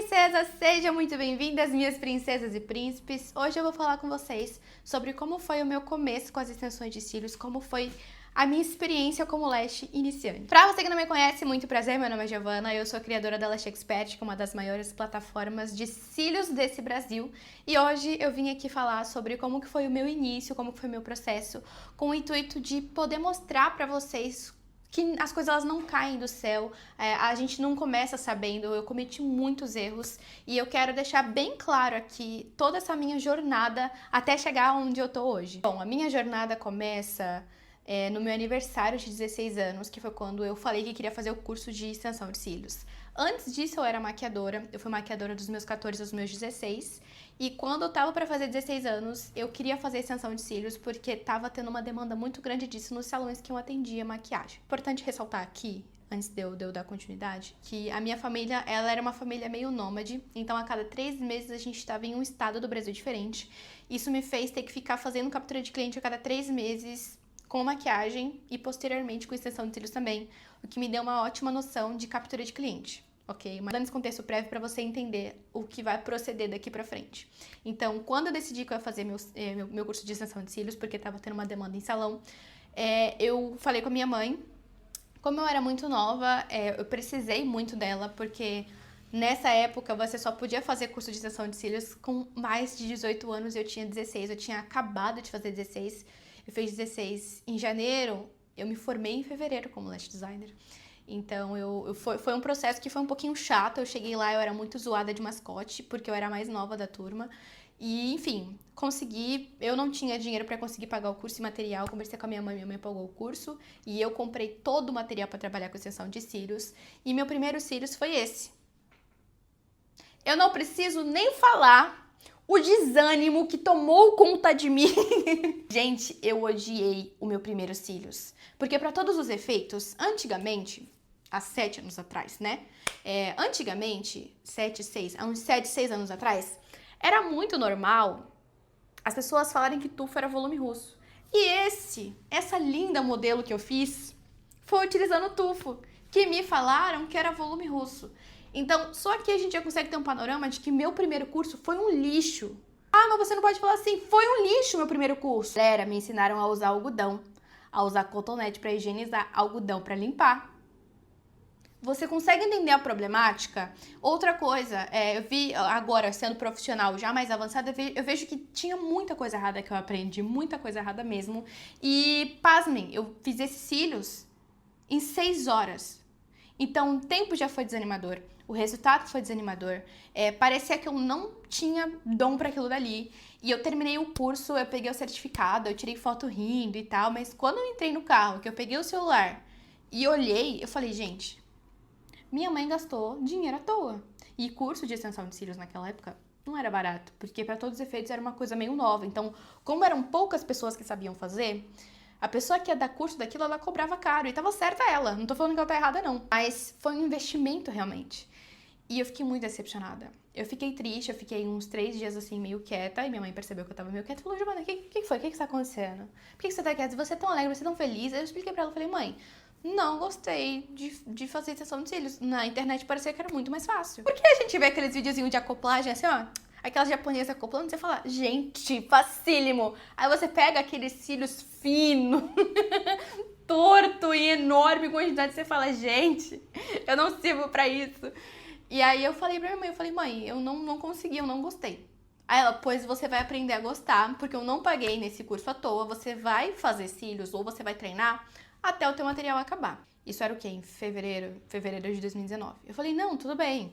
princesas, sejam muito bem-vindas, minhas princesas e príncipes. Hoje eu vou falar com vocês sobre como foi o meu começo com as extensões de cílios, como foi a minha experiência como lash iniciante. Pra você que não me conhece, muito prazer, meu nome é Giovana, eu sou criadora da Lash Expert, que é uma das maiores plataformas de cílios desse Brasil. E hoje eu vim aqui falar sobre como que foi o meu início, como que foi o meu processo, com o intuito de poder mostrar pra vocês que as coisas elas não caem do céu, a gente não começa sabendo, eu cometi muitos erros e eu quero deixar bem claro aqui toda essa minha jornada até chegar onde eu tô hoje. Bom, a minha jornada começa no meu aniversário de 16 anos, que foi quando eu falei que queria fazer o curso de extensão de cílios. Antes disso eu era maquiadora, eu fui maquiadora dos meus 14 aos meus 16, e quando eu tava pra fazer 16 anos, eu queria fazer extensão de cílios porque tava tendo uma demanda muito grande disso nos salões que eu atendia maquiagem. Importante ressaltar aqui, antes de eu dar continuidade, que a minha família, ela era uma família meio nômade, então a cada 3 meses a gente estava em um estado do Brasil diferente. Isso me fez ter que ficar fazendo captura de cliente a cada 3 meses, com maquiagem e posteriormente com extensão de cílios também, o que me deu uma ótima noção de captura de cliente, ok? Mas dando esse contexto prévio para você entender o que vai proceder daqui para frente. Então, quando eu decidi que eu ia fazer meu curso de extensão de cílios, porque estava tendo uma demanda em salão, eu falei com a minha mãe. Como eu era muito nova, eu precisei muito dela, porque nessa época você só podia fazer curso de extensão de cílios com mais de 18 anos e eu tinha 16, eu tinha acabado de fazer 16. Eu fiz 16 em janeiro, eu me formei em fevereiro como lash designer. Então, foi um processo que foi um pouquinho chato. Eu cheguei lá, eu era muito zoada de mascote, porque eu era a mais nova da turma. E, enfim, consegui. Eu não tinha dinheiro para conseguir pagar o curso e material. Conversei com a minha mãe pagou o curso. E eu comprei todo o material para trabalhar com extensão de cílios. E meu primeiro cílios foi esse. Eu não preciso nem falar o desânimo que tomou conta de mim. Gente, eu odiei o meu primeiro cílios. Porque para todos os efeitos, antigamente, há 7 anos atrás, né? Antigamente, 6 anos atrás, era muito normal as pessoas falarem que tufo era volume russo. E essa linda modelo que eu fiz, foi utilizando tufo, que me falaram que era volume russo. Então, só aqui a gente já consegue ter um panorama de que meu primeiro curso foi um lixo. Ah, mas você não pode falar assim, foi um lixo meu primeiro curso. Galera, me ensinaram a usar algodão, a usar cotonete para higienizar, algodão para limpar. Você consegue entender a problemática? Outra coisa, eu vi agora, sendo profissional já mais avançada, eu vejo que tinha muita coisa errada que eu aprendi, muita coisa errada mesmo. E, pasmem, eu fiz esses cílios em 6 horas. Então, o tempo já foi desanimador, o resultado foi desanimador, parecia que eu não tinha dom para aquilo dali. E eu terminei o curso, eu peguei o certificado, eu tirei foto rindo e tal, mas quando eu entrei no carro, que eu peguei o celular e olhei, eu falei, gente, minha mãe gastou dinheiro à toa. E curso de extensão de cílios naquela época não era barato, porque para todos os efeitos era uma coisa meio nova. Então, como eram poucas pessoas que sabiam fazer, a pessoa que ia dar curso daquilo, ela cobrava caro. E tava certa ela. Não tô falando que ela tá errada, não. Mas foi um investimento, realmente. E eu fiquei muito decepcionada. Eu fiquei triste, eu fiquei uns 3 dias, assim, meio quieta. E minha mãe percebeu que eu tava meio quieta e falou, Giovana, o que foi? O que tá acontecendo? Por que você tá quieta? Você é tão alegre, você é tão feliz. Aí eu expliquei pra ela, falei, mãe, não gostei de fazer extensão de cílios. Na internet parecia que era muito mais fácil. Por que a gente vê aqueles videozinhos de acoplagem, assim, ó... Aquelas japonesas acoplando, você fala, gente, facílimo. Aí você pega aqueles cílios finos, torto e enorme quantidade, você fala, gente, eu não sirvo pra isso. E aí eu falei pra minha mãe, mãe, eu não consegui, eu não gostei. Aí ela, pois você vai aprender a gostar, porque eu não paguei nesse curso à toa, você vai fazer cílios ou você vai treinar até o teu material acabar. Isso era o quê? Em fevereiro de 2019. Eu falei, não, tudo bem.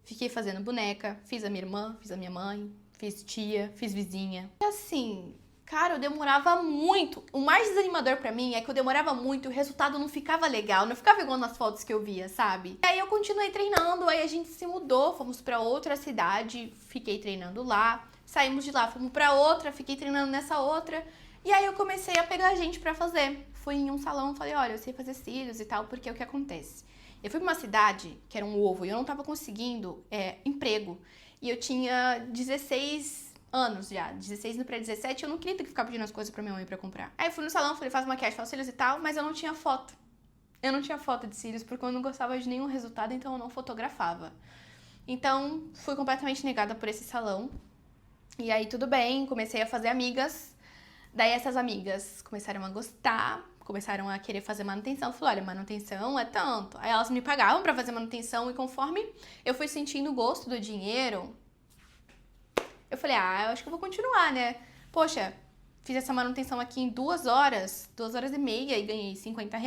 Fiquei fazendo boneca, fiz a minha irmã, fiz a minha mãe, fiz tia, fiz vizinha. E assim, cara, eu demorava muito. O mais desanimador pra mim é que eu demorava muito e o resultado não ficava legal, não ficava igual nas fotos que eu via, sabe? E aí eu continuei treinando, aí a gente se mudou, fomos pra outra cidade, fiquei treinando lá. Saímos de lá, fomos pra outra, fiquei treinando nessa outra. E aí eu comecei a pegar gente pra fazer. Fui em um salão, falei, olha, eu sei fazer cílios e tal, porque é o que acontece. Eu fui pra uma cidade, que era um ovo, e eu não tava conseguindo emprego. E eu tinha 16 anos já, 16 no pré-17, eu não queria ter que ficar pedindo as coisas pra minha mãe pra comprar. Aí eu fui no salão, falei, faz maquiagem, faz cílios e tal, mas eu não tinha foto. Eu não tinha foto de cílios, porque eu não gostava de nenhum resultado, então eu não fotografava. Então, fui completamente negada por esse salão. E aí, tudo bem, comecei a fazer amigas. Daí, essas amigas começaram a gostar, começaram a querer fazer manutenção. Eu falei, olha, manutenção é tanto. Aí, elas me pagavam pra fazer manutenção e conforme eu fui sentindo o gosto do dinheiro, eu falei, eu acho que eu vou continuar, né? Poxa, fiz essa manutenção aqui em 2 horas e meia e ganhei R$ 50.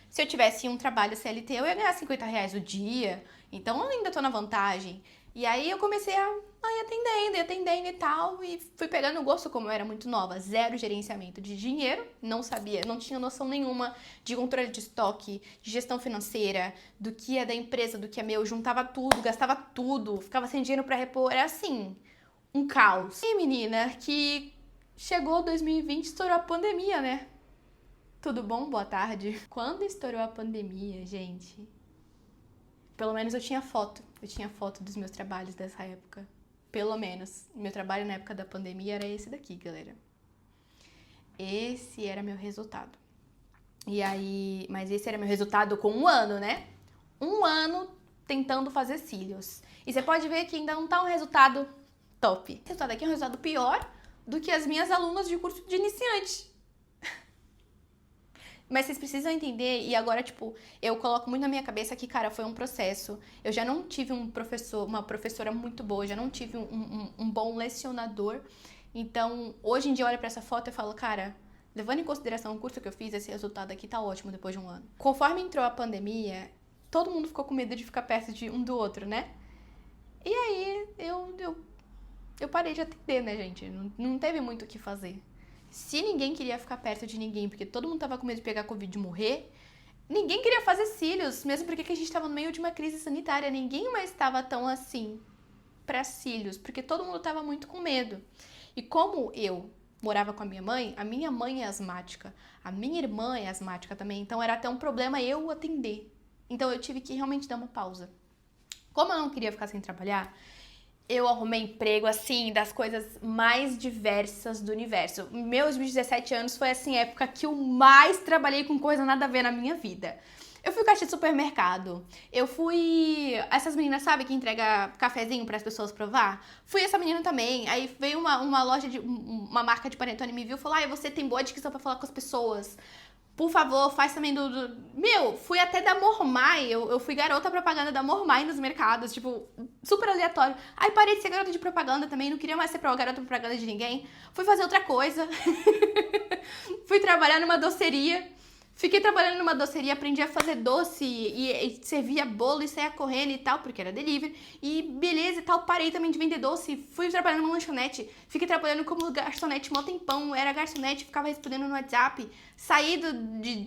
Se eu tivesse um trabalho CLT, eu ia ganhar R$ 50 o dia. Então, eu ainda tô na vantagem. E aí, eu comecei a ir atendendo e tal. E fui pegando gosto, como eu era muito nova. Zero gerenciamento de dinheiro. Não sabia, não tinha noção nenhuma de controle de estoque, de gestão financeira, do que é da empresa, do que é meu. Juntava tudo, gastava tudo. Ficava sem dinheiro pra repor. Era assim, um caos. E, menina, que chegou 2020, estourou a pandemia, né? Tudo bom? Boa tarde. Quando estourou a pandemia, gente, pelo menos eu tinha foto. Eu tinha foto dos meus trabalhos dessa época. Pelo menos. Meu trabalho na época da pandemia era esse daqui, galera. Esse era meu resultado. E aí, mas esse era meu resultado com 1 ano, né? 1 ano tentando fazer cílios. E você pode ver que ainda não tá um resultado top. Esse resultado aqui é um resultado pior do que as minhas alunas de curso de iniciante. Mas vocês precisam entender, e agora, tipo, eu coloco muito na minha cabeça que, cara, foi um processo. Eu já não tive uma professora muito boa, já não tive um bom lecionador. Então, hoje em dia eu olho pra essa foto e falo, cara, levando em consideração o curso que eu fiz, esse resultado aqui tá ótimo depois de 1 ano. Conforme entrou a pandemia, todo mundo ficou com medo de ficar perto de um do outro, né? E aí, eu parei de atender, né, gente? Não teve muito o que fazer. Se ninguém queria ficar perto de ninguém, porque todo mundo tava com medo de pegar Covid e morrer, ninguém queria fazer cílios, mesmo porque a gente tava no meio de uma crise sanitária. Ninguém mais estava tão assim pra cílios, porque todo mundo tava muito com medo. E como eu morava com a minha mãe é asmática, a minha irmã é asmática também, então era até um problema eu atender. Então eu tive que realmente dar uma pausa. Como eu não queria ficar sem trabalhar, eu arrumei emprego, assim, das coisas mais diversas do universo. Meus 17 anos foi, assim, a época que eu mais trabalhei com coisa nada a ver na minha vida. Eu fui caixa de supermercado. Eu fui... Essas meninas, sabe, que entrega cafezinho para as pessoas provar? Fui essa menina também. Aí veio uma loja de... Uma marca de panetone me viu e falou, você tem boa dicção pra falar com as pessoas. Por favor, faz também Meu, fui até da Mormai, eu fui garota propaganda da Mormai nos mercados, tipo, super aleatório. Aí parei de ser garota de propaganda também, não queria mais ser garota de propaganda de ninguém. Fui fazer outra coisa. Fui trabalhar numa doceria. Fiquei trabalhando numa doceria, aprendi a fazer doce e servia bolo e saia correndo e tal, porque era delivery. E beleza e tal, parei também de vender doce, fui trabalhando numa lanchonete, fiquei trabalhando como garçonete mó tempão, era garçonete, ficava respondendo no WhatsApp,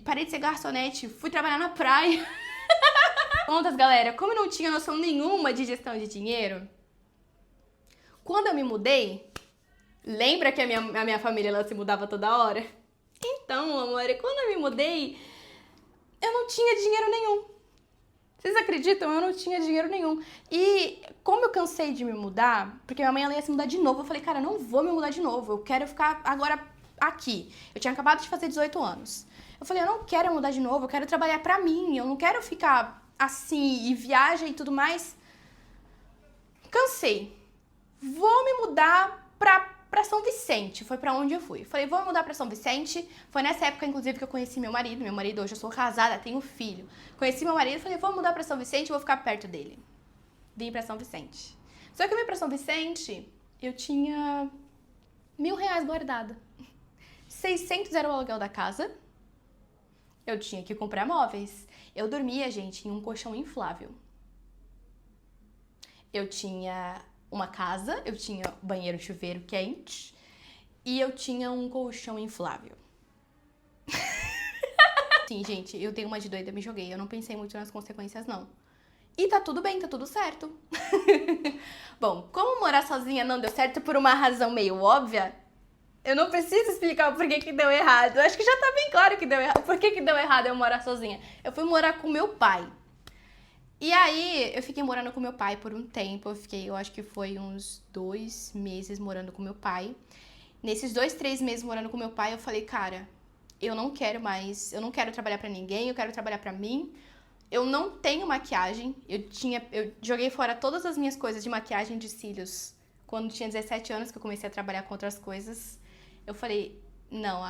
parei de ser garçonete, fui trabalhar na praia. Contas, galera, como eu não tinha noção nenhuma de gestão de dinheiro, quando eu me mudei, lembra que a minha família ela se mudava toda hora? Então, amor, quando eu me mudei, eu não tinha dinheiro nenhum. Vocês acreditam? Eu não tinha dinheiro nenhum. E como eu cansei de me mudar, porque minha mãe ela ia se mudar de novo, eu falei, cara, eu não vou me mudar de novo, eu quero ficar agora aqui. Eu tinha acabado de fazer 18 anos. Eu falei, eu não quero mudar de novo, eu quero trabalhar pra mim, eu não quero ficar assim, e viaja e tudo mais. Cansei. Vou me mudar pra São Vicente, foi pra onde eu fui. Falei, vou mudar pra São Vicente. Foi nessa época, inclusive, que eu conheci meu marido. Meu marido, hoje eu sou casada, tenho filho. Conheci meu marido, falei, vou mudar pra São Vicente, vou ficar perto dele. Vim pra São Vicente. Só que eu vim pra São Vicente, eu tinha R$ 1.000 guardado. 600 era o aluguel da casa. Eu tinha que comprar móveis. Eu dormia, gente, em um colchão inflável. Eu tinha uma casa, eu tinha banheiro e chuveiro quente e eu tinha um colchão inflável. Sim, gente, eu dei uma de doida, me joguei. Eu não pensei muito nas consequências, não. E tá tudo bem, tá tudo certo. Bom, como morar sozinha não deu certo por uma razão meio óbvia, eu não preciso explicar o porquê que deu errado. Eu acho que já tá bem claro que deu errado. Por que deu errado eu morar sozinha? Eu fui morar com meu pai. E aí, eu fiquei morando com meu pai por um tempo. Eu acho que foi uns 2 meses morando com meu pai. Nesses 2, 3 meses morando com meu pai, eu falei, cara, eu não quero trabalhar pra ninguém, eu quero trabalhar pra mim. Eu não tenho maquiagem. Eu joguei fora todas as minhas coisas de maquiagem de cílios quando tinha 17 anos, que eu comecei a trabalhar com outras coisas. Eu falei, não,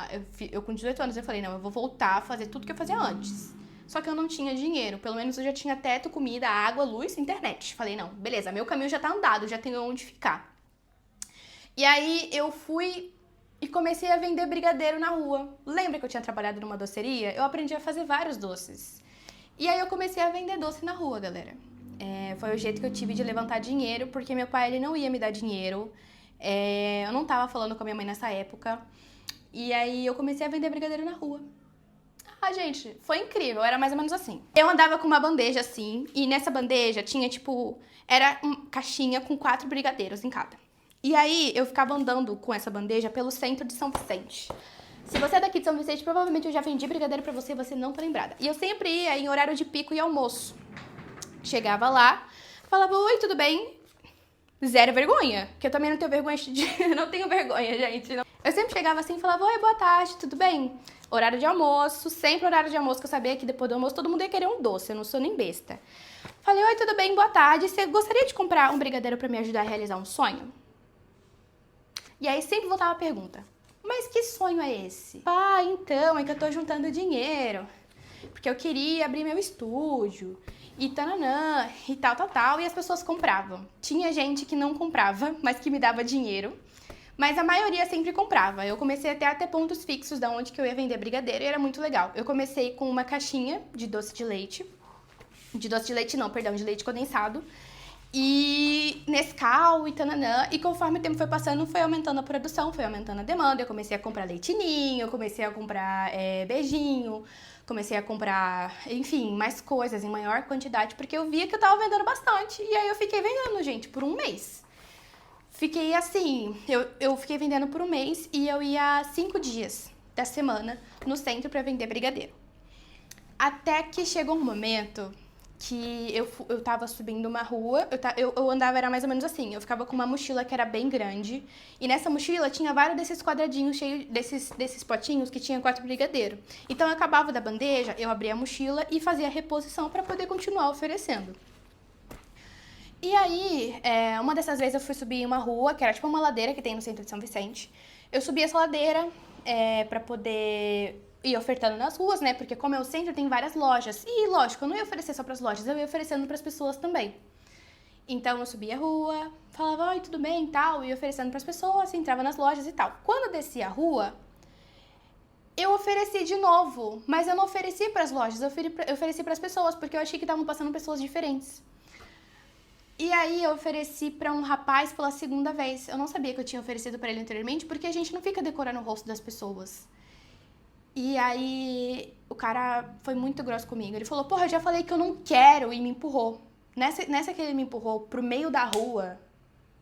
eu com 18 anos eu falei, não, eu vou voltar a fazer tudo que eu fazia antes. Só que eu não tinha dinheiro, pelo menos eu já tinha teto, comida, água, luz, internet. Falei, não, beleza, meu caminho já tá andado, já tenho onde ficar. E aí eu fui e comecei a vender brigadeiro na rua. Lembra que eu tinha trabalhado numa doceria? Eu aprendi a fazer vários doces. E aí eu comecei a vender doce na rua, galera. Foi o jeito que eu tive de levantar dinheiro, porque meu pai ele não ia me dar dinheiro. Eu não tava falando com a minha mãe nessa época. E aí eu comecei a vender brigadeiro na rua. Ah, gente, foi incrível, era mais ou menos assim. Eu andava com uma bandeja assim, e nessa bandeja tinha tipo, era uma caixinha com 4 brigadeiros em cada. E aí eu ficava andando com essa bandeja pelo centro de São Vicente. Se você é daqui de São Vicente, provavelmente eu já vendi brigadeiro pra você e você não tá lembrada. E eu sempre ia em horário de pico e almoço. Chegava lá, falava, oi, tudo bem? Zero vergonha, que eu também não tenho vergonha de... não tenho vergonha, gente. Eu sempre chegava assim e falava, oi, boa tarde, tudo bem? Horário de almoço, sempre horário de almoço, que eu sabia que depois do almoço todo mundo ia querer um doce, eu não sou nem besta. Falei, oi, tudo bem, boa tarde, você gostaria de comprar um brigadeiro pra me ajudar a realizar um sonho? E aí sempre voltava a pergunta, mas que sonho é esse? Ah, então, é que eu tô juntando dinheiro, porque eu queria abrir meu estúdio, e tananã, e tal, e as pessoas compravam. Tinha gente que não comprava, mas que me dava dinheiro, mas a maioria sempre comprava. Eu comecei até a ter pontos fixos de onde que eu ia vender brigadeiro e era muito legal. Eu comecei com uma caixinha de doce de leite de leite condensado, e Nescau e tananã, e conforme o tempo foi passando, foi aumentando a produção, foi aumentando a demanda, eu comecei a comprar leitinho, eu comecei a comprar beijinho, comecei a comprar, enfim, mais coisas em maior quantidade, porque eu via que eu tava vendendo bastante, e aí eu fiquei vendendo, gente, por um mês. Fiquei assim, eu fiquei vendendo por um mês, e eu ia 5 dias da semana no centro pra vender brigadeiro. Até que chegou um momento que eu tava subindo uma rua, eu andava, era mais ou menos assim, eu ficava com uma mochila que era bem grande, e nessa mochila tinha vários desses quadradinhos cheios desses potinhos que tinha 4 brigadeiros. Então eu acabava da bandeja, eu abria a mochila e fazia a reposição para poder continuar oferecendo. E aí, uma dessas vezes eu fui subir uma rua, que era tipo uma ladeira que tem no centro de São Vicente. Eu subi essa ladeira pra poder ir ofertando nas ruas, né? Porque como é o centro, tem várias lojas. E, lógico, eu não ia oferecer só pras lojas, eu ia oferecendo pras pessoas também. Então, eu subia a rua, falava, oi, tudo bem e tal, ia oferecendo pras pessoas, entrava nas lojas e tal. Quando eu descia a rua, eu ofereci de novo, mas eu não ofereci pras lojas, eu ofereci pras pessoas, porque eu achei que estavam passando pessoas diferentes. E aí eu ofereci pra um rapaz pela segunda vez. Eu não sabia que eu tinha oferecido pra ele anteriormente, porque a gente não fica decorando o rosto das pessoas. E aí o cara foi muito grosso comigo. Ele falou, porra, eu já falei que eu não quero, e me empurrou. Nessa que ele me empurrou pro meio da rua,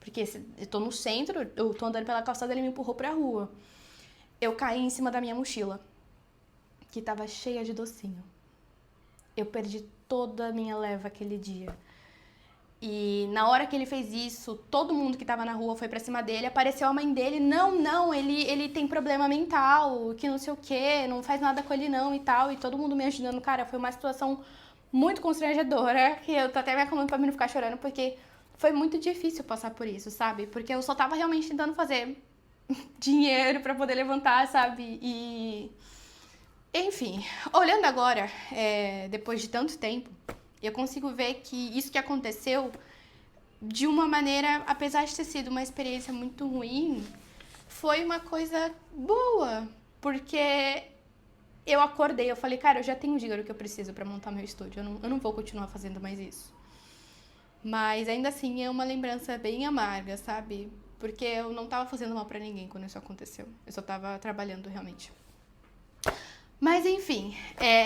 porque eu tô no centro, eu tô andando pela calçada, ele me empurrou pra rua. Eu caí em cima da minha mochila, que tava cheia de docinho. Eu perdi toda a minha leva aquele dia. E na hora que ele fez isso, todo mundo que tava na rua foi pra cima dele, apareceu a mãe dele, não, ele tem problema mental, que não sei o que, não faz nada com ele não e tal, e todo mundo me ajudando. Cara, foi uma situação muito constrangedora, que eu tô até me acalmando pra mim não ficar chorando, porque foi muito difícil passar por isso, sabe? Porque eu só tava realmente tentando fazer dinheiro pra poder levantar, sabe? E... enfim, olhando agora, depois de tanto tempo, eu consigo ver que isso que aconteceu, de uma maneira, apesar de ter sido uma experiência muito ruim, foi uma coisa boa, porque eu acordei, eu falei, cara, eu já tenho o dinheiro que eu preciso pra montar meu estúdio, eu não vou continuar fazendo mais isso. Mas ainda assim é uma lembrança bem amarga, sabe? Porque eu não tava fazendo mal pra ninguém quando isso aconteceu, eu só tava trabalhando realmente. Mas enfim,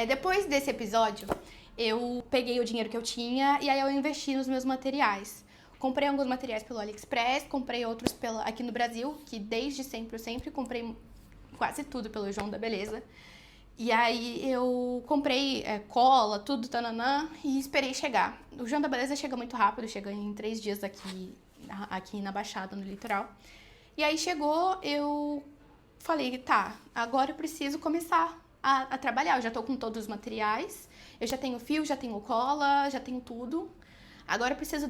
depois desse episódio, eu peguei o dinheiro que eu tinha e aí eu investi nos meus materiais. Comprei alguns materiais pelo AliExpress, comprei outros aqui no Brasil, que desde sempre eu sempre comprei quase tudo pelo João da Beleza. E aí eu comprei cola, tudo, tananã, e esperei chegar. O João da Beleza chega muito rápido, chega em 3 dias aqui na Baixada, no litoral. E aí chegou, eu falei, tá, agora eu preciso começar a trabalhar. Eu já tô com todos os materiais, eu já tenho fio, já tenho cola, já tenho tudo. Agora eu preciso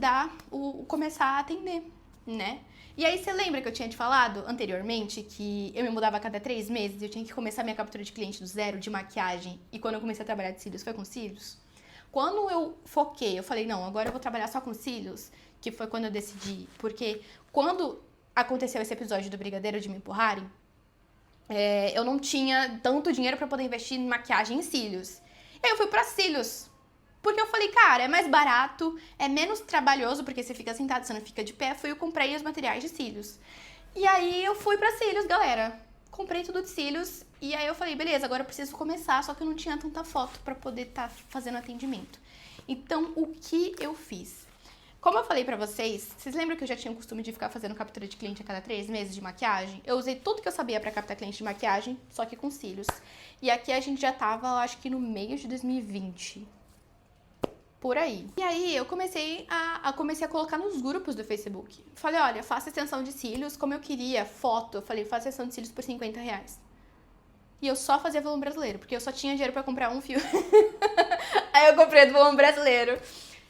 começar a atender, né? E aí você lembra que eu tinha te falado anteriormente que eu me mudava a cada 3 meses, eu tinha que começar minha captura de cliente do zero, de maquiagem, e quando eu comecei a trabalhar de cílios, foi com cílios? Quando eu foquei, eu falei, não, agora eu vou trabalhar só com cílios, que foi quando eu decidi, porque quando aconteceu esse episódio do brigadeiro de me empurrarem, eu não tinha tanto dinheiro pra poder investir em maquiagem e cílios. E aí eu fui pra cílios. Porque eu falei, cara, é mais barato, é menos trabalhoso, porque você fica sentado, você não fica de pé. Fui eu comprei os materiais de cílios. E aí eu fui pra cílios, galera. Comprei tudo de cílios. E aí eu falei, beleza, agora eu preciso começar. Só que eu não tinha tanta foto pra poder estar fazendo atendimento. Então, o que eu fiz? Como eu falei pra vocês lembram que eu já tinha o costume de ficar fazendo captura de cliente a cada 3 meses de maquiagem? Eu usei tudo que eu sabia pra captar cliente de maquiagem, só que com cílios. E aqui a gente já tava, acho que no meio de 2020. Por aí. E aí eu comecei a colocar nos grupos do Facebook. Falei, olha, faça extensão de cílios como eu queria, foto. Eu falei, faça extensão de cílios por R$50. E eu só fazia volume brasileiro, porque eu só tinha dinheiro pra comprar um fio. Aí eu comprei do volume brasileiro.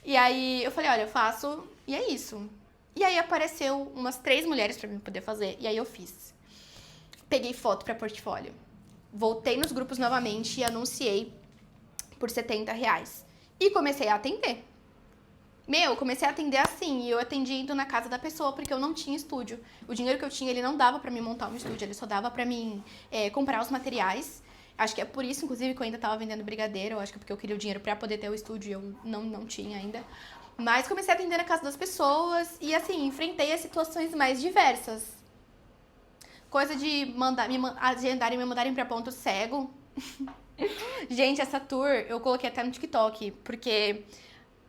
E aí eu falei, olha, eu faço, e é isso. E aí apareceu umas 3 mulheres pra mim poder fazer, e aí eu fiz. Peguei foto pra portfólio. Voltei nos grupos novamente e anunciei por R$70. E comecei a atender. Comecei a atender assim, e eu atendi indo na casa da pessoa, porque eu não tinha estúdio. O dinheiro que eu tinha, ele não dava pra mim montar um estúdio, ele só dava pra mim comprar os materiais. Acho que é por isso, inclusive, que eu ainda tava vendendo brigadeiro. Eu acho que é porque eu queria o dinheiro pra poder ter o estúdio e eu não tinha ainda. Mas comecei a atender na casa das pessoas e, assim, enfrentei as situações mais diversas. Coisa de agendarem e me mandarem pra ponto cego. Gente, essa tour eu coloquei até no TikTok, porque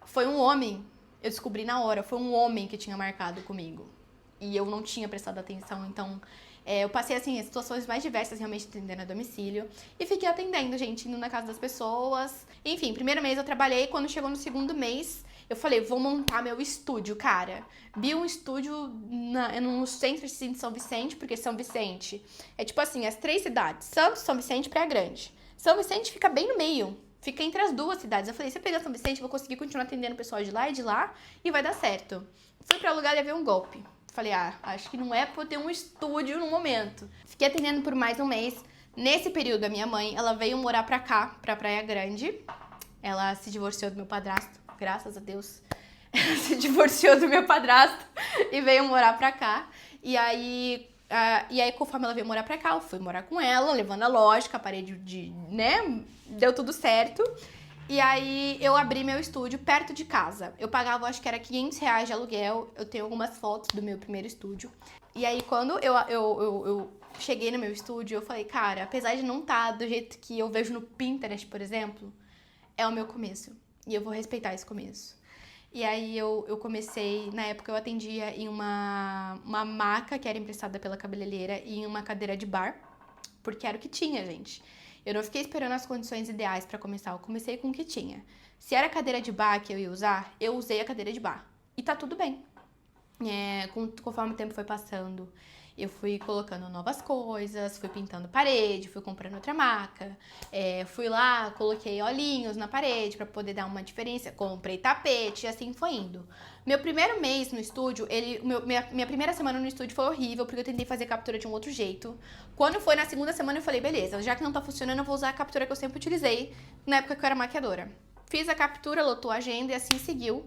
foi um homem, eu descobri na hora, foi um homem que tinha marcado comigo. E eu não tinha prestado atenção, então eu passei, assim, as situações mais diversas realmente atendendo a domicílio. E fiquei atendendo, gente, indo na casa das pessoas. Enfim, primeiro mês eu trabalhei, quando chegou no segundo mês, eu falei, vou montar meu estúdio, cara. Vi um estúdio no centro de São Vicente, porque São Vicente é tipo assim, as 3 cidades, Santos, São Vicente e Praia Grande. São Vicente fica bem no meio, fica entre as 2 cidades. Eu falei, se eu pegar São Vicente, eu vou conseguir continuar atendendo o pessoal de lá e de lá e vai dar certo. Fui pra lugar e levei um golpe. Falei, acho que não é pra eu ter um estúdio no momento. Fiquei atendendo por mais um mês. Nesse período, a minha mãe, ela veio morar pra cá, pra Praia Grande. Ela se divorciou do meu padrasto, graças a Deus. Ela se divorciou do meu padrasto e veio morar pra cá. E aí, conforme ela veio morar pra cá, eu fui morar com ela, levando a lógica, a parede né? Deu tudo certo. E aí, eu abri meu estúdio perto de casa. Eu pagava, acho que era R$500 de aluguel. Eu tenho algumas fotos do meu primeiro estúdio. E aí, quando eu cheguei no meu estúdio, eu falei, cara, apesar de não estar do jeito que eu vejo no Pinterest, por exemplo, é o meu começo. E eu vou respeitar esse começo. E aí eu comecei, na época eu atendia em uma maca que era emprestada pela cabeleireira e em uma cadeira de bar, porque era o que tinha, gente. Eu não fiquei esperando as condições ideais pra começar, eu comecei com o que tinha. Se era cadeira de bar que eu ia usar, eu usei a cadeira de bar. E tá tudo bem. Conforme o tempo foi passando, eu fui colocando novas coisas, fui pintando parede, fui comprando outra maca, fui lá, coloquei olhinhos na parede pra poder dar uma diferença, comprei tapete e assim foi indo. Meu primeiro mês no estúdio, minha primeira semana no estúdio foi horrível, porque eu tentei fazer captura de um outro jeito. Quando foi na segunda semana eu falei, beleza, já que não tá funcionando, eu vou usar a captura que eu sempre utilizei na época que eu era maquiadora. Fiz a captura, lotou a agenda e assim seguiu.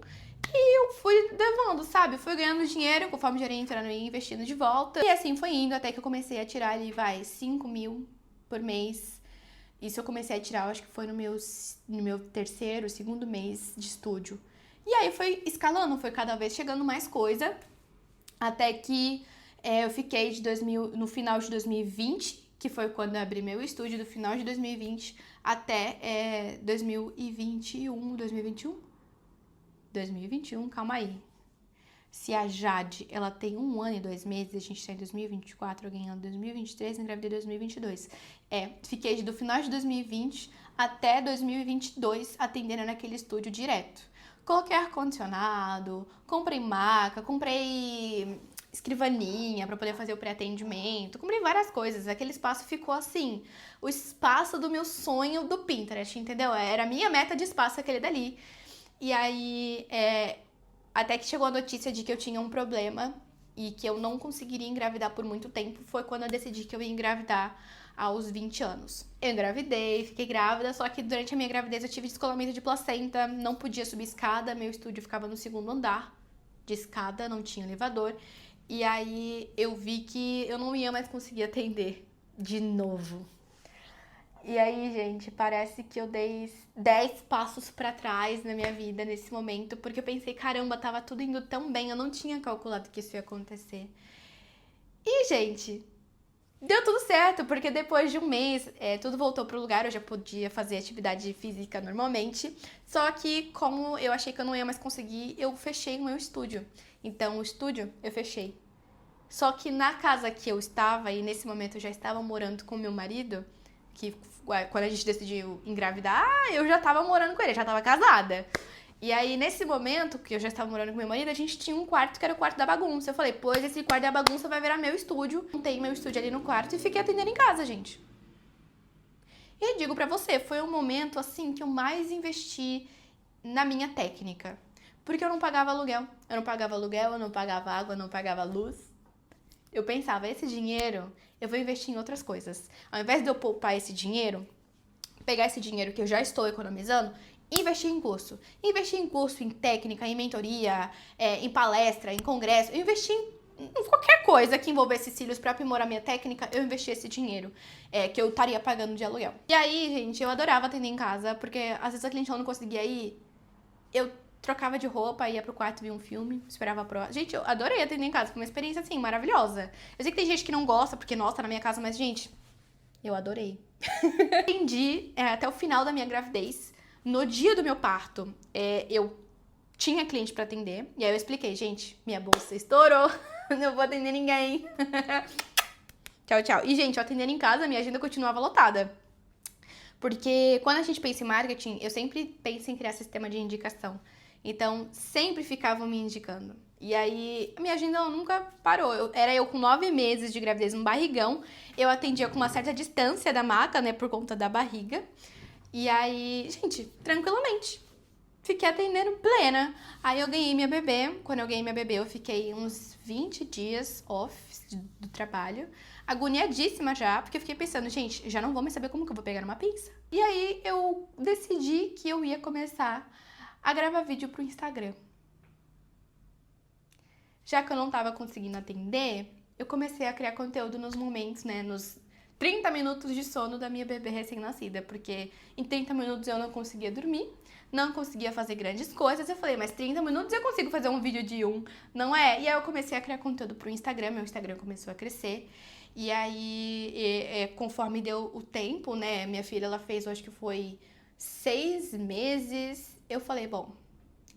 E eu fui levando, sabe? Fui ganhando dinheiro conforme o dinheiro ia entrando e investindo de volta. E assim foi indo até que eu comecei a tirar ali, 5 mil por mês. Isso eu comecei a tirar, acho que foi no meu terceiro, segundo mês de estúdio. E aí foi escalando, foi cada vez chegando mais coisa. Até que eu fiquei no final de 2020, que foi quando eu abri meu estúdio, do final de 2020 até 2021, calma aí. Se a Jade, ela tem 1 ano e 2 meses, a gente tá em 2024, eu ganhando 2023, engravidei em 2022. Fiquei do final de 2020 até 2022 atendendo naquele estúdio direto. Coloquei ar-condicionado, comprei maca, comprei escrivaninha pra poder fazer o pré-atendimento. Comprei várias coisas. Aquele espaço ficou assim, o espaço do meu sonho do Pinterest, entendeu? Era a minha meta de espaço aquele dali. E aí, até que chegou a notícia de que eu tinha um problema e que eu não conseguiria engravidar por muito tempo, foi quando eu decidi que eu ia engravidar aos 20 anos. Eu engravidei, fiquei grávida, só que durante a minha gravidez eu tive descolamento de placenta, não podia subir escada, meu estúdio ficava no segundo andar de escada, não tinha elevador. E aí eu vi que eu não ia mais conseguir atender de novo. E aí, gente, parece que eu dei 10 passos pra trás na minha vida nesse momento, porque eu pensei, caramba, tava tudo indo tão bem, eu não tinha calculado que isso ia acontecer. E, gente, deu tudo certo, porque depois de um mês, tudo voltou pro lugar, eu já podia fazer atividade física normalmente, só que como eu achei que eu não ia mais conseguir, eu fechei o meu estúdio. Então, o estúdio eu fechei. Só que na casa que eu estava, e nesse momento eu já estava morando com meu marido, que quando a gente decidiu engravidar, eu já tava morando com ele, já tava casada. E aí, nesse momento, que eu já estava morando com meu marido, a gente tinha um quarto que era o quarto da bagunça. Eu falei, pois esse quarto da bagunça vai virar meu estúdio. Montei meu estúdio ali no quarto e fiquei atendendo em casa, gente. E eu digo pra você, foi um momento, assim, que eu mais investi na minha técnica. Porque eu não pagava aluguel. Eu não pagava aluguel, eu não pagava água, eu não pagava luz. Eu pensava, esse dinheiro eu vou investir em outras coisas. Ao invés de eu poupar esse dinheiro, pegar esse dinheiro que eu já estou economizando, investir em curso. Investir em curso, em técnica, em mentoria, em palestra, em congresso. Eu investi em qualquer coisa que envolvesse cílios para aprimorar minha técnica, eu investi esse dinheiro que eu estaria pagando de aluguel. E aí, gente, eu adorava atender em casa, porque às vezes a cliente não conseguia ir, eu trocava de roupa, ia pro quarto, via um filme, esperava a próxima. Gente, eu adorei atender em casa, foi uma experiência, assim, maravilhosa. Eu sei que tem gente que não gosta, porque, nossa, tá na minha casa, mas, gente, eu adorei. Atendi até o final da minha gravidez. No dia do meu parto, eu tinha cliente pra atender, e aí eu expliquei, gente, minha bolsa estourou, não vou atender ninguém. Tchau, tchau. E, gente, eu atendendo em casa, minha agenda continuava lotada. Porque quando a gente pensa em marketing, eu sempre penso em criar sistema de indicação. Então, sempre ficavam me indicando. E aí, a minha agenda nunca parou. Era eu com 9 meses de gravidez no barrigão. Eu atendia com uma certa distância da maca, né, por conta da barriga. E aí, gente, tranquilamente. Fiquei atendendo plena. Aí eu ganhei minha bebê. Quando eu ganhei minha bebê, eu fiquei uns 20 dias off do trabalho. Agoniadíssima já, porque eu fiquei pensando, gente, já não vou mais saber como que eu vou pegar uma pinça. E aí eu decidi que eu ia começar a gravar vídeo pro Instagram. Já que eu não tava conseguindo atender, eu comecei a criar conteúdo nos momentos, né, nos 30 minutos de sono da minha bebê recém-nascida, porque em 30 minutos eu não conseguia dormir, não conseguia fazer grandes coisas. Eu falei, mas 30 minutos eu consigo fazer um vídeo de não é? E aí eu comecei a criar conteúdo pro Instagram, meu Instagram começou a crescer. E aí, conforme deu o tempo, né, minha filha, ela fez, eu acho que foi 6 meses, eu falei, bom,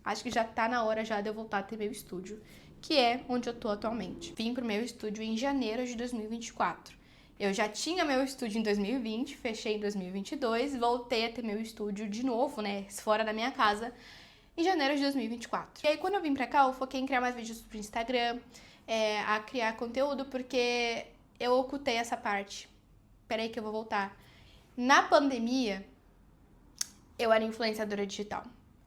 acho que já tá na hora já de eu voltar a ter meu estúdio, que é onde eu tô atualmente. Vim pro meu estúdio em janeiro de 2024. Eu já tinha meu estúdio em 2020, fechei em 2022, voltei a ter meu estúdio de novo, né, fora da minha casa, em janeiro de 2024. E aí, quando eu vim pra cá, eu foquei em criar mais vídeos pro Instagram, a criar conteúdo, porque eu ocultei essa parte. Peraí que eu vou voltar. Na pandemia, eu era influenciadora digital.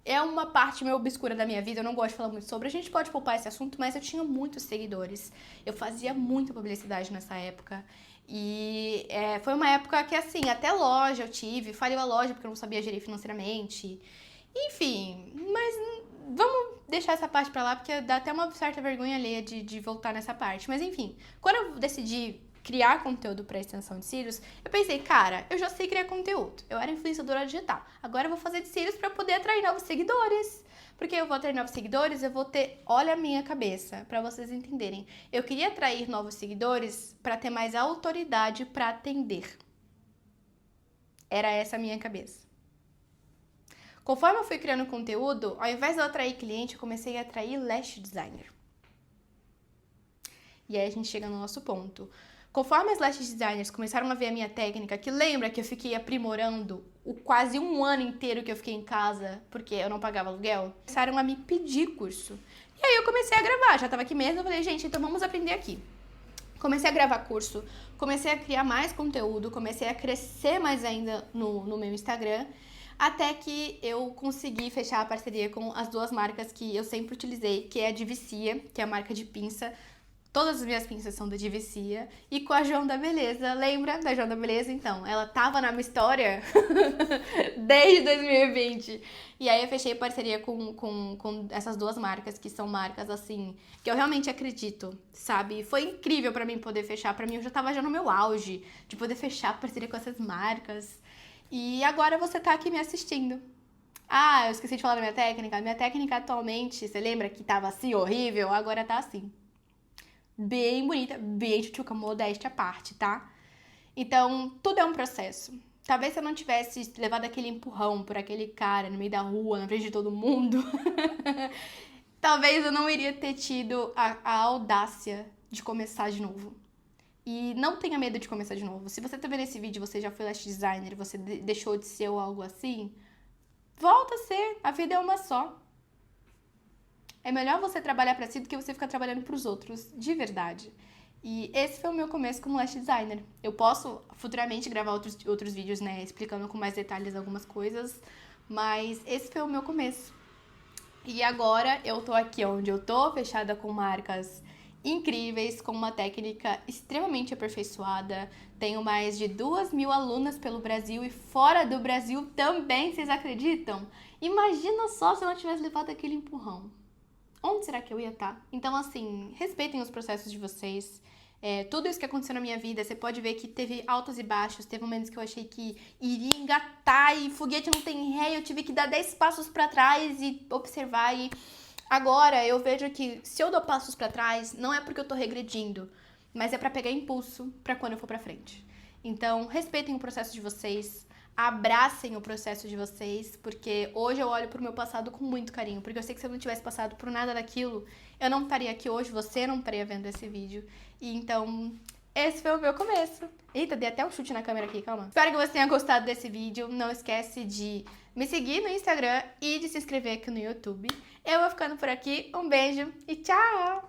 É uma parte meio obscura da minha vida, eu não gosto de falar muito sobre. A gente pode poupar esse assunto, mas eu tinha muitos seguidores. Eu fazia muita publicidade nessa época. E foi uma época que, assim, até loja eu tive. Faliu a loja porque eu não sabia gerir financeiramente. Enfim, mas vamos deixar essa parte pra lá, porque dá até uma certa vergonha alheia de voltar nessa parte. Mas enfim, quando eu decidi criar conteúdo para extensão de cílios, eu pensei, cara, eu já sei criar conteúdo. Eu era influenciadora digital. Agora eu vou fazer de cílios para poder atrair novos seguidores. Porque eu vou atrair novos seguidores, eu vou ter, olha a minha cabeça, para vocês entenderem. Eu queria atrair novos seguidores para ter mais autoridade para atender. Era essa a minha cabeça. Conforme eu fui criando conteúdo, ao invés de eu atrair cliente, eu comecei a atrair lash designer. E aí a gente chega no nosso ponto. Conforme as lash designers começaram a ver a minha técnica, que lembra que eu fiquei aprimorando o quase um ano inteiro que eu fiquei em casa, porque eu não pagava aluguel, começaram a me pedir curso. E aí eu comecei a gravar, já tava aqui mesmo, eu falei, gente, então vamos aprender aqui. Comecei a gravar curso, comecei a criar mais conteúdo, comecei a crescer mais ainda no meu Instagram, até que eu consegui fechar a parceria com as duas marcas que eu sempre utilizei, que é a Divicia, que é a marca de pinça. Todas as minhas pinças são da Divicia. E com a João da Beleza. Lembra da João da Beleza? Então, ela tava na minha história desde 2020. E aí eu fechei parceria com essas duas marcas, que são marcas, assim, que eu realmente acredito, sabe? Foi incrível pra mim poder fechar. Pra mim, eu já tava no meu auge de poder fechar parceria com essas marcas. E agora você tá aqui me assistindo. Ah, eu esqueci de falar da minha técnica. Minha técnica atualmente, você lembra que tava assim, horrível? Agora tá assim. Bem bonita, bem tchutchuca, modéstia à parte, tá? Então, tudo é um processo. Talvez se eu não tivesse levado aquele empurrão por aquele cara no meio da rua, na frente de todo mundo, talvez eu não iria ter tido a audácia de começar de novo. E não tenha medo de começar de novo. Se você tá vendo esse vídeo, você já foi lash designer, você deixou de ser ou algo assim, volta a ser. A vida é uma só. É melhor você trabalhar pra si do que você ficar trabalhando pros outros, de verdade. E esse foi o meu começo como lash designer. Eu posso futuramente gravar outros vídeos, né, explicando com mais detalhes algumas coisas, mas esse foi o meu começo. E agora eu tô aqui onde eu tô, fechada com marcas incríveis, com uma técnica extremamente aperfeiçoada. Tenho mais de 2.000 alunas pelo Brasil e fora do Brasil também, vocês acreditam? Imagina só se eu não tivesse levado aquele empurrão. Onde será que eu ia estar? Então, assim, respeitem os processos de vocês. Tudo isso que aconteceu na minha vida, você pode ver que teve altos e baixos. Teve momentos que eu achei que iria engatar e foguete não tem ré. Eu tive que dar 10 passos pra trás e observar. E agora eu vejo que se eu dou passos pra trás, não é porque eu tô regredindo, mas é pra pegar impulso pra quando eu for pra frente. Então, respeitem o processo de vocês. Abracem o processo de vocês, porque hoje eu olho pro meu passado com muito carinho, porque eu sei que se eu não tivesse passado por nada daquilo, eu não estaria aqui hoje, você não estaria vendo esse vídeo. E então, esse foi o meu começo. Eita, dei até um chute na câmera aqui, calma. Espero que você tenha gostado desse vídeo. Não esquece de me seguir no Instagram e de se inscrever aqui no YouTube. Eu vou ficando por aqui. Um beijo e tchau!